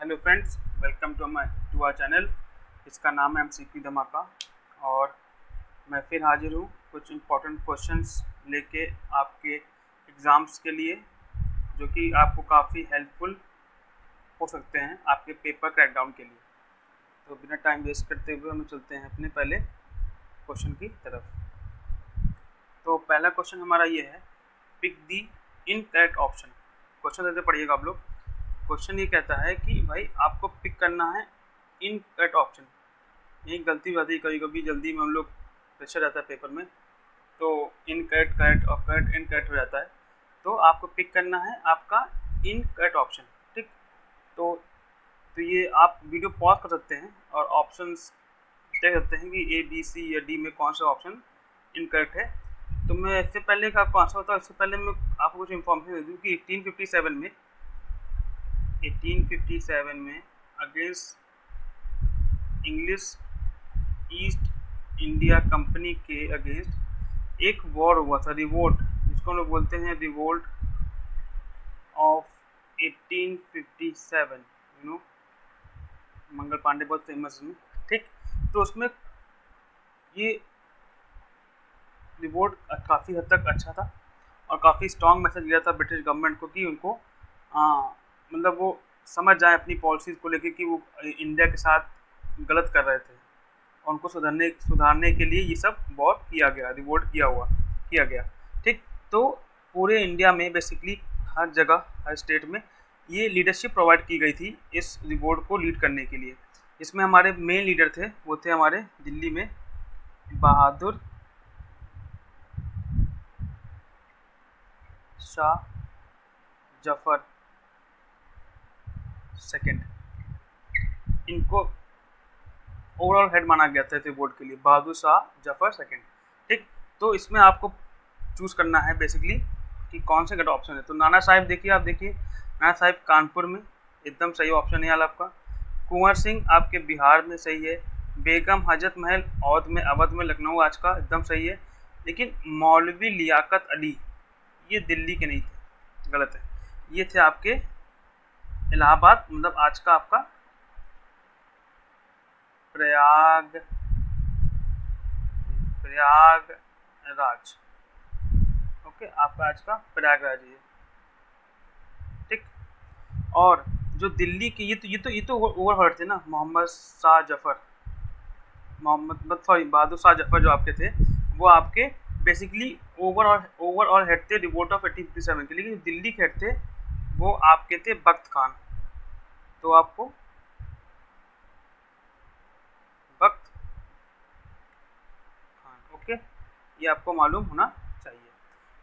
Hello friends, welcome to our channel. इसका नाम है MCQ धमाका और मैं फिर हाजिर हूँ कुछ इम्पोर्टेंट क्वेश्चंस लेके आपके एग्ज़ाम्स के लिए, जो कि आपको काफ़ी हेल्पफुल हो सकते हैं आपके पेपर क्रैकडाउन के लिए। तो बिना टाइम वेस्ट करते हुए हम चलते हैं अपने पहले क्वेश्चन की तरफ। तो पहला क्वेश्चन हमारा ये है, pick the incorrect option. Question जैसे पढ़िएगा आप लोग। क्वेश्चन ये कहता है कि भाई आपको पिक करना है इनकरेक्ट ऑप्शन। यही गलती होती है, कभी कभी जल्दी में हम लोग प्रेशर रहता है पेपर में, तो इनकरेक्ट करेक्ट और करेक्ट इनकरेक्ट हो जाता है। तो आपको पिक करना है आपका इनकरेक्ट ऑप्शन, ठीक। तो ये आप वीडियो पॉज कर सकते हैं और ऑप्शंस देख सकते हैं कि A, B, C या D में कौन सा ऑप्शन इनकरेक्ट है। तो मैं इससे पहले का आपको आंसर बताऊँ, इससे पहले मैं आपको कुछ इन्फॉर्मेशन दे दूँ कि 1857 में against English east India company के अगेंस्ट एक वॉर हुआ था, रिवोल्ट, जिसको हम लोग बोलते हैं रिवोल्ट ऑफ 1857। मंगल पांडे बहुत फेमस है, ठीक। तो उसमें ये रिवोल्ट काफ़ी हद तक अच्छा था और काफ़ी स्ट्रॉन्ग मैसेज दिया था ब्रिटिश गवर्नमेंट को कि उनको मतलब वो समझ जाए अपनी पॉलिसीज़ को लेके कि वो इंडिया के साथ गलत कर रहे थे और उनको सुधारने के लिए ये सब बहुत किया गया, रिवोल्ट किया गया, ठीक। तो पूरे इंडिया में बेसिकली हर जगह, हर स्टेट में ये लीडरशिप प्रोवाइड की गई थी इस रिवोल्ट को लीड करने के लिए। इसमें हमारे मेन लीडर थे, वो थे हमारे दिल्ली में बहादुर शाह जफर सेकंड। इनको ओवरऑल हेड माना गया था रिवोल्ट के लिए, बहादुर शाह जफर सेकंड, ठीक। तो इसमें आपको चूज करना है बेसिकली कि कौन से गलत ऑप्शन है। तो नाना साहिब देखिए, आप देखिए नाना साहिब कानपुर में एकदम सही ऑप्शन है आपका। कुंवर सिंह आपके बिहार में सही है। बेगम हजरत महल अवध में लखनऊ आज का एकदम सही है। लेकिन मौलवी लियाकत अली ये दिल्ली के नहीं थे, गलत है। ये थे आपके इलाहाबाद, मतलब आज का आपका प्रयागराज, ओके, आपका आज का प्रयागराज है, ठीक। और जो दिल्ली के ये तो ओवरहर्ड थे ना, बहादुर शाह जफर जो आपके थे, वो आपके बेसिकली ओवरऑल हेड थे रिवोल्ट ऑफ 1857 के। लेकिन दिल्ली के हेड थे वो आपके थे बख्त खान। तो आपको बख्त खान, ओके, ये आपको मालूम होना चाहिए।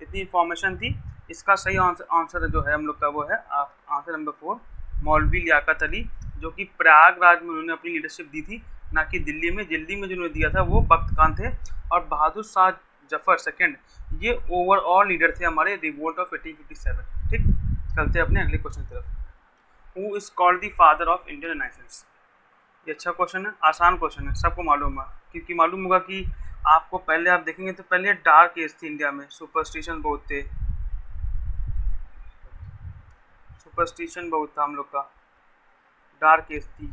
इतनी इंफॉर्मेशन थी। इसका सही आंसर जो है हम लोग का वो है आंसर नंबर 4, मौलवी लियाकत अली, जो कि प्रयागराज में उन्होंने अपनी लीडरशिप दी थी, ना कि दिल्ली में। दिल्ली में जिन्होंने दिया था वो बख्त खान थे। और बहादुर शाह जफर सेकंड ये ओवरऑल लीडर थे हमारे रिवोल्ट ऑफ 1857, ठीक। चलते हैं अपने अगले क्वेश्चन की तरफ। Who is called the father of Indian renaissance. ये अच्छा क्वेश्चन है, आसान क्वेश्चन है, सबको मालूम है, क्योंकि मालूम होगा कि आपको पहले आप देखेंगे तो पहले डार्क एज थी इंडिया में, सुपरस्टिशन बहुत था हम लोग का, डार्क एज थी।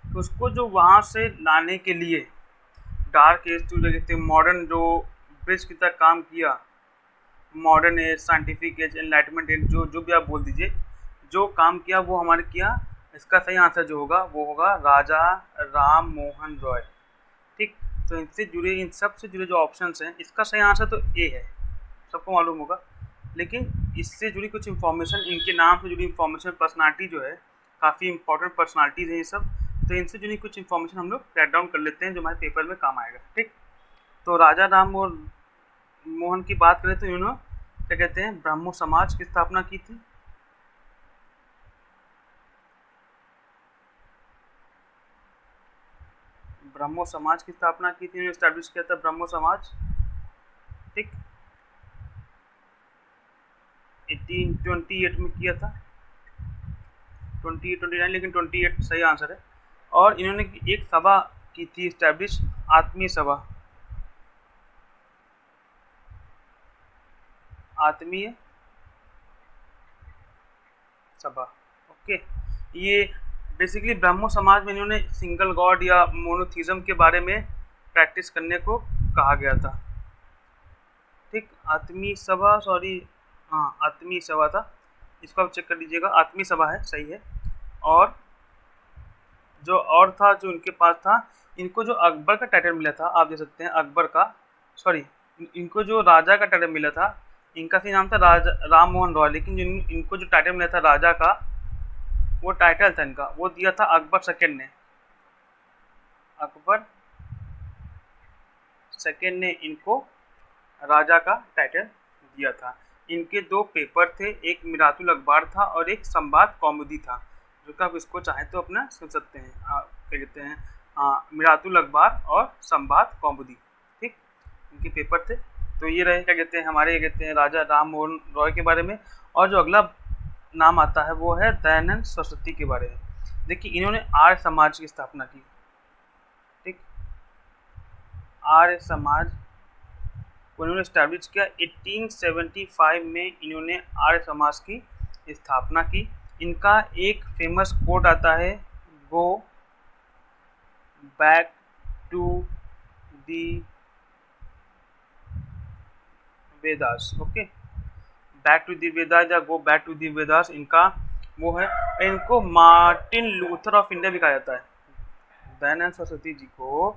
तो उसको जो वहाँ से लाने के लिए डार्क एज जो कहते हैं, मॉडर्न जो ब्रिज की तरह काम किया, modern age, scientific age, enlightenment age, जो भी आप बोल दीजिए, जो काम किया वो हमारे किया। इसका सही आंसर जो होगा वो होगा राजा राम मोहन रॉय, ठीक। तो इन सब से जुड़े जो ऑप्शंस हैं, इसका सही आंसर तो ए है, सबको मालूम होगा। लेकिन इससे जुड़ी कुछ इन्फॉर्मेशन, इनके नाम से जुड़ी इन्फॉर्मेशन, पर्सनालिटी जो है, काफ़ी इंपॉर्टेंट पर्सनालिटीज़ हैं ये सब। तो इनसे जुड़ी कुछ इन्फॉर्मेशन हम लोग राइट डाउन कर लेते हैं जो हमारे पेपर में काम आएगा, ठीक। तो राजा राम मोहन की बात करें तो इन्होंने क्या कहते हैं, ब्राह्मो समाज की स्थापना की थी। ब्रह्मो समाज की स्थापना की थी, एस्टैब्लिश किया था ब्रह्मो समाज, ठीक। 1828 में किया था, 29, लेकिन 28 सही आंसर है। और इन्होंने एक सभा की थी एस्टैब्लिश, आत्मीय सभा। ओके, ये बेसिकली ब्रह्मो समाज में इन्होंने सिंगल गॉड या मोनोथिज्म के बारे में प्रैक्टिस करने को कहा गया था। ठीक, आत्मीय सभा, सॉरी हाँ आत्मीय सभा था, इसको आप चेक कर लीजिएगा, आत्मीय सभा है, सही है। और जो और था जो इनके पास था, इनको जो अकबर का टाइटल मिला था, आप देख सकते हैं अकबर का, सॉरी इनको जो राजा का टाइटल मिला था, इनका सही नाम था राजा राम मोहन रॉय, लेकिन जो इनको जो टाइटल मिला था राजा का, वो टाइटल था इनका, वो दिया था अकबर सेकेंड ने। अकबर सेकेंड ने इनको राजा का टाइटल दिया था। इनके दो पेपर थे, एक मिरातुल अखबार था और एक संवाद कौमुदी था, जो कि आप इसको चाहें तो अपना सुन सकते हैं, क्या कहते हैं, मिरातुल अखबार और संवाद कौमुदी। ठीक, इनके पेपर थे। तो ये रहे क्या कहते हैं हमारे, कहते हैं राजा राम मोहन रॉय के बारे में। और जो अगला नाम आता है वो है दयानंद सरस्वती के बारे में। देखिए, इन्होंने आर्य समाज की स्थापना की। ठीक, आर्य समाज को इन्होंने स्टैब्लिश किया 1875 में, इन्होंने आर्य समाज की स्थापना की। इनका एक फेमस कोट आता है, go back to the Vedas. Okay, back to the Vedas या go back to the Vedas इनका वो है। इनको मार्टिन लूथर ऑफ इंडिया भी कहा जाता है। दयानंद सरस्वती जी को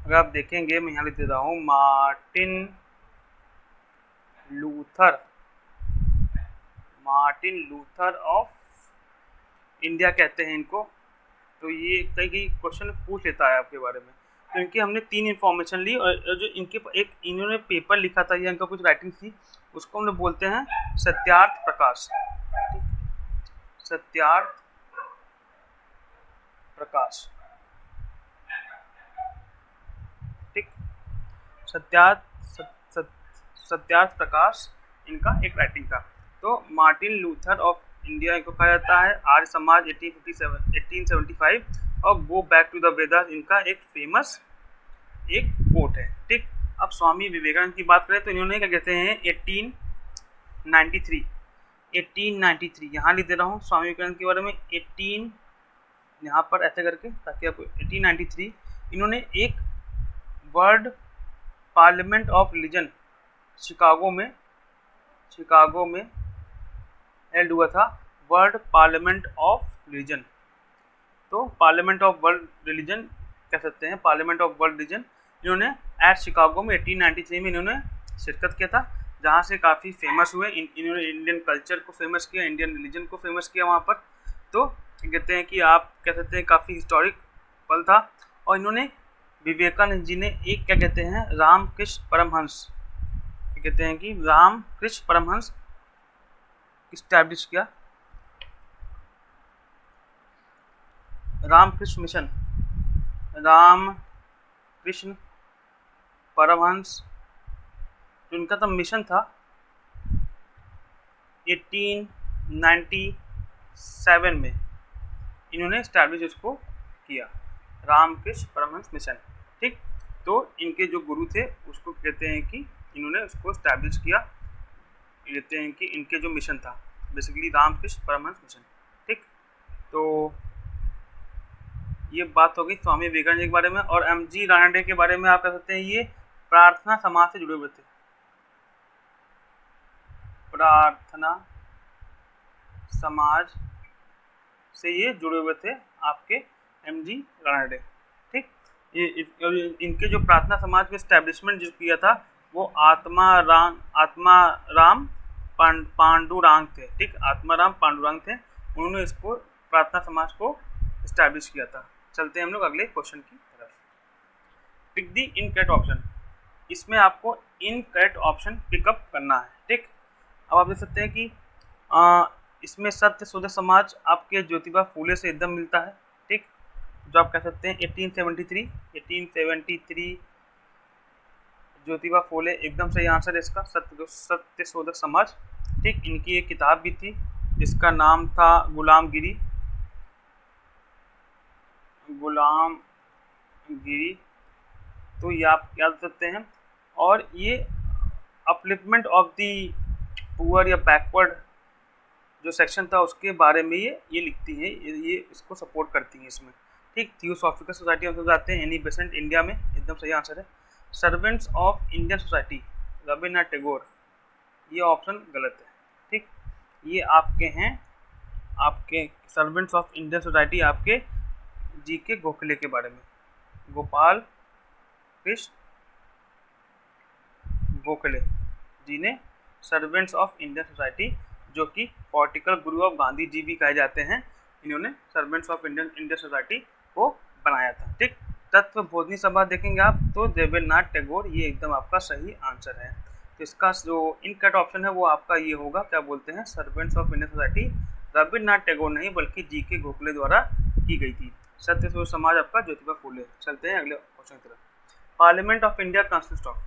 अगर आप देखेंगे, मैं यहाँ लिख दे रहा हूँ, मार्टिन लूथर ऑफ इंडिया कहते हैं इनको। तो ये कई क्वेश्चन पूछ लेता है आपके बारे में। तो इनकी हमने 3 इन्फॉर्मेशन ली, और जो इनके एक इन्होंने पेपर लिखा था या इनका कुछ राइटिंग थी, उसको हम लोग बोलते हैं सत्यार्थ प्रकाश। सत्यार्थ प्रकाश। ठीक, सत्यार्थ प्रकाश इनका एक राइटिंग था। तो मार्टिन लूथर ऑफ इंडिया इनको कहा जाता है, आर्य समाज 1875, और go back to the Vedas इनका एक फेमस एक कोट है। ठीक, अब स्वामी विवेकानंद की बात करें तो इन्होंने क्या कहते हैं 1893 यहाँ लिख दे रहा हूँ स्वामी विवेकानंद के बारे में, 18 यहाँ पर ऐसे करके, ताकि आपको 1893 इन्होंने एक world parliament of religion Chicago में हेल्ड हुआ था, वर्ल्ड पार्लियामेंट ऑफ रिलीजन। तो पार्लियामेंट ऑफ वर्ल्ड रिलीजन कह सकते हैं, पार्लियामेंट ऑफ वर्ल्ड रिलीजन इन्होंने एट शिकागो में 1893 में इन्होंने शिरकत किया था, जहाँ से काफ़ी फेमस हुए। इन्होंने इंडियन कल्चर को फेमस किया, इंडियन रिलीजन को फेमस किया वहाँ पर। तो कहते हैं कि आप कह सकते हैं काफ़ी हिस्टोरिक पल था। और इन्होंने विवेकानंद जी ने एक क्या कहते हैं रामकृष्ण परमहंस, कहते हैं कि रामकृष्ण परमहंस इस्टेब्लिश किया, रामकृष्ण मिशन, रामकृष्ण परमहंस जो इनका तो मिशन था 1897 में इन्होंने इस्टेब्लिश इसको किया, रामकृष्ण परमहंस मिशन। ठीक, तो इनके जो गुरु थे उसको कहते हैं कि इन्होंने उसको इस्टेब्लिश किया, कहते हैं कि इनके जो मिशन था बेसिकली रामकृष्ण परमहंस मिशन। ठीक, तो ये बात हो गई स्वामी विवेकानंद के बारे में। और एम.जी. रानडे के बारे में आप कह सकते हैं ये प्रार्थना समाज से जुड़े हुए थे, प्रार्थना समाज से ये जुड़े हुए थे आपके एम.जी. रानडे। ठीक, ये इनके जो प्रार्थना समाज में स्टैब्लिशमेंट जो किया था वो आत्माराम पांडुरंग थे। ठीक, आत्माराम पांडुरंग थे, उन्होंने इसको प्रार्थना समाज को इस्टेब्लिश किया था। चलते हैं हम लोग अगले क्वेश्चन की तरफ। पिक दी इनकरेक्ट ऑप्शन, इसमें आपको इनकरेक्ट ऑप्शन पिकअप करना है। ठीक, अब आप देख सकते हैं कि इसमें सत्य शोधक समाज आपके ज्योतिबा फूले से एकदम मिलता है। ठीक, जो आप कह सकते हैं 1873 ज्योतिबा फूले एकदम सही आंसर है इसका, सत्य शोधक समाज। ठीक, इनकी एक किताब भी थी जिसका नाम था गुलामगिरी, तो ये आप याद कर सकते हैं। और ये अपलिफ्टमेंट ऑफ दी पुअर या बैकवर्ड जो सेक्शन था उसके बारे में ये लिखती हैं, ये इसको सपोर्ट करती हैं इसमें, ठीक। थियोसॉफिकल सोसाइटी हम सब जाते हैं, एनी बेसेंट इंडिया में, एकदम सही आंसर है। Servants of Indian society Rabindranath Tagore, ये ऑप्शन गलत है, ठीक। ये आपके हैं, आपके सर्वेंट्स ऑफ इंडियन सोसाइटी आपके जी.के. गोखले के बारे में, गोपाल कृष्ण गोखले जी ने सर्वेंट्स ऑफ इंडियन सोसाइटी, जो कि political Guru of Gandhi ji भी कहे जाते हैं, इन्होंने सर्वेंट्स ऑफ इंडियन सोसाइटी को बनाया था, ठीक। तत्व बोधनी सभा देखेंगे आप तो रविन्द्रनाथ टैगोर, ये एकदम आपका सही आंसर है। तो इसका जो इनकट ऑप्शन है वो आपका ये होगा, क्या बोलते हैं, servants of Indian society Rabindranath Tagore नहीं बल्कि जी.के. गोखले द्वारा की गई थी। सत्य शोध समाज आपका ज्योतिबा फूले। चलते हैं अगले क्वेश्चन की तरफ। Parliament of India consist of,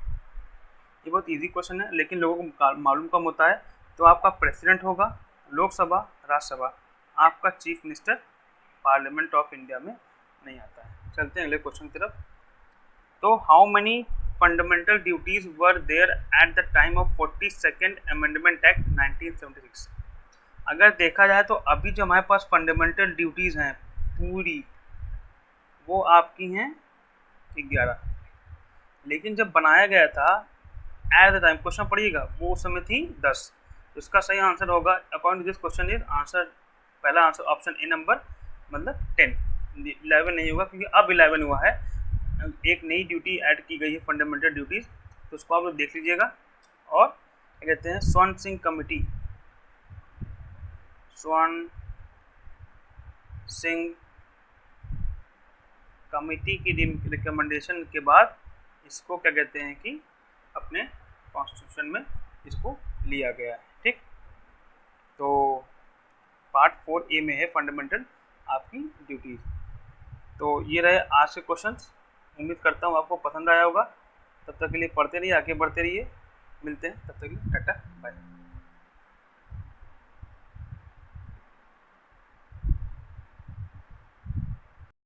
ये बहुत इजी क्वेश्चन है लेकिन लोगों को मालूम कम होता है। तो आपका प्रेसिडेंट होगा, लोकसभा, राज्यसभा, आपका chief minister parliament of India में नहीं आता है। चलते हैं अगले क्वेश्चन की तरफ। तो how many fundamental duties were there at the time of 42nd amendment act 1976। अगर देखा जाए तो अभी जो हमारे पास फंडामेंटल ड्यूटीज हैं पूरी, वो आपकी हैं 11, लेकिन जब बनाया गया था एट द टाइम, क्वेश्चन पढ़िएगा, वो उस समय थी 10। तो इसका सही आंसर होगा according to this question is answer, पहला आंसर ऑप्शन ए नंबर, मतलब 10। 11 नहीं होगा क्योंकि अब 11 हुआ है, एक नई ड्यूटी ऐड की गई है फंडामेंटल ड्यूटीज, तो उसको आप लोग देख लीजिएगा। और क्या कहते हैं, स्वर्ण सिंह कमेटी, स्वर्ण सिंह कमेटी की रिकमेंडेशन के बाद इसको क्या कहते हैं कि अपने कॉन्स्टिट्यूशन में इसको लिया गया है, ठीक। तो पार्ट 4A में है फंडामेंटल आपकी ड्यूटीज। तो ये रहे आज के क्वेश्चंस, उम्मीद करता हूँ आपको पसंद आया होगा। तब तक के लिए पढ़ते रहिए, आगे बढ़ते रहिए, मिलते हैं, तब तक के लिए टाटा बाय।